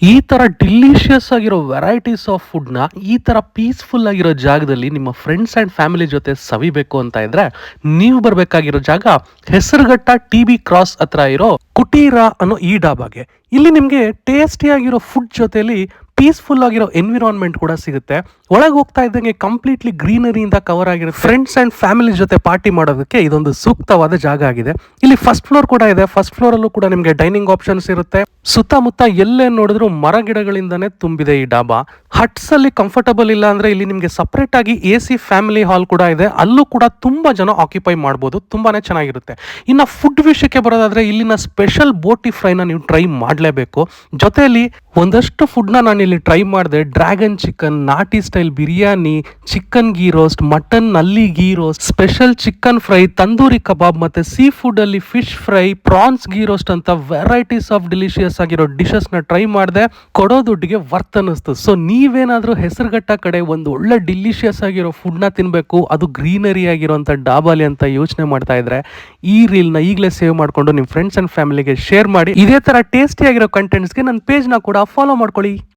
ಈ ತರ ಡಿಲಿಷಿಯಸ್ ಆಗಿರೋ ವೆರೈಟೀಸ್ ಆಫ್ ಫುಡ್ನ ಈ ತರ ಪೀಸ್ಫುಲ್ ಆಗಿರೋ ಜಾಗದಲ್ಲಿ ನಿಮ್ಮ ಫ್ರೆಂಡ್ಸ್ ಅಂಡ್ ಫ್ಯಾಮಿಲಿ ಜೊತೆ ಸವಿಬೇಕು ಅಂತ ಇದ್ರೆ ನೀವು ಬರಬೇಕಾಗಿರೋ ಜಾಗ ಹೆಸರುಘಟ್ಟ ಟಿ ಕ್ರಾಸ್ ಹತ್ರ ಇರೋ ಕುಟೀರ ಅನ್ನೋ ಈ ಡಾಬಾಗೆ. ಇಲ್ಲಿ ನಿಮಗೆ ಟೇಸ್ಟಿ ಆಗಿರೋ ಫುಡ್ ಜೊತೆಲಿ ಪೀಸ್ಫುಲ್ ಆಗಿರೋ ಎನ್ವಿರಾನ್ಮೆಂಟ್ ಕೂಡ ಸಿಗುತ್ತೆ. ಒಳಗೆ ಹೋಗ್ತಾ ಇದ್ದಂಗೆ ಕಂಪ್ಲೀಟ್ಲಿ ಗ್ರೀನರಿಯಿಂದ ಕವರ್ ಆಗಿರುತ್ತೆ. ಫ್ರೆಂಡ್ಸ್ ಅಂಡ್ ಫ್ಯಾಮಿಲಿ ಜೊತೆ ಪಾರ್ಟಿ ಮಾಡೋದಕ್ಕೆ ಇದೊಂದು ಸೂಕ್ತವಾದ ಜಾಗ ಆಗಿದೆ. ಇಲ್ಲಿ ಫಸ್ಟ್ ಫ್ಲೋರ್ ಕೂಡ ಇದೆ. ಫಸ್ಟ್ ಫ್ಲೋರ್ ಅಲ್ಲೂ ಕೂಡ ನಿಮಗೆ ಡೈನಿಂಗ್ ಆಪ್ಷನ್ಸ್ ಇರುತ್ತೆ. ಸುತ್ತಮುತ್ತ ಎಲ್ಲೇ ನೋಡಿದ್ರು ಮರ ಗಿಡಗಳಿಂದಾನೇ ತುಂಬಿದೆ ಈ ಡಾಬಾ. ಹಟ್ಸ್ ಅಲ್ಲಿ ಕಂಫರ್ಟಬಲ್ ಇಲ್ಲ ಅಂದ್ರೆ ಇಲ್ಲಿ ನಿಮಗೆ ಸಪರೇಟ್ ಆಗಿ AC ಫ್ಯಾಮಿಲಿ ಹಾಲ್ ಕೂಡ ಇದೆ. ಅಲ್ಲೂ ಕೂಡ ತುಂಬಾ ಜನ ಆಕ್ಯುಪೈ ಮಾಡಬಹುದು. ತುಂಬಾನೇ ಚೆನ್ನಾಗಿರುತ್ತೆ. ಇನ್ನ ಫುಡ್ ವಿಷಯಕ್ಕೆ ಬರೋದಾದ್ರೆ ಇಲ್ಲಿನ ಸ್ಪೆಷಲ್ ಬೋಟಿ ಫ್ರೈನ ನೀವು ಟ್ರೈ ಮಾಡಲೇಬೇಕು. ಜೊತೆಯಲ್ಲಿ ಒಂದಷ್ಟು ಫುಡ್ನ ನಾನು ಇಲ್ಲಿ ಟ್ರೈ ಮಾಡಿದೆ. ಡ್ರ್ಯಾಗನ್ ಚಿಕನ್, ನಾಟಿ style biryani, chicken ghee roast, mutton ನಲ್ಲಿ ghee roast, special chicken fry, tandoori kebab, ಮತ್ತೆ ಸೀ ಫುಡ್ ಅಲ್ಲಿ fish fry, prawns ghee roast ಅಂತ ವೆರೈಟೀಸ್ ಆಫ್ ಡಿಲಿಷಿಯಸ್ ಆಗಿರೋ ಡಿಶಸ್ ನ ಟ್ರೈ ಮಾಡಿದೆ. ಕೊಡೋ ದುಡ್ಡಿಗೆ ವರ್ತ್ ಅನ್ನಿಸ್ತು. ಸೊ ನೀವೇನಾದ್ರೂ ಹೆಸರುಘಟ್ಟ ಕಡೆ ಒಂದು ಒಳ್ಳೆ ಡಿಲಿಷಿಯಸ್ ಆಗಿರೋ ಫುಡ್ ನ ತಿನ್ಬೇಕು, ಅದು ಗ್ರೀನರಿ ಆಗಿರೋಂಥ ಡಾಬಾಲಿ ಅಂತ ಯೋಚನೆ ಮಾಡ್ತಾ ಇದ್ರೆ ಈ ರೀಲ್ ನ ಈಗಲೇ ಸೇವ್ ಮಾಡ್ಕೊಂಡು ನಿಮ್ಮ ಫ್ರೆಂಡ್ಸ್ ಅಂಡ್ ಫ್ಯಾಮಿಲಿಗೆ ಶೇರ್ ಮಾಡಿ. ಇದೇ ತರ ಟೇಸ್ಟಿ ಆಗಿರೋ ಕಂಟೆಂಟ್ಸ್ಗೆ ನನ್ನ ಪೇಜ್ ನ ಕೂಡ ಫಾಲೋ ಮಾಡ್ಕೊಳ್ಳಿ.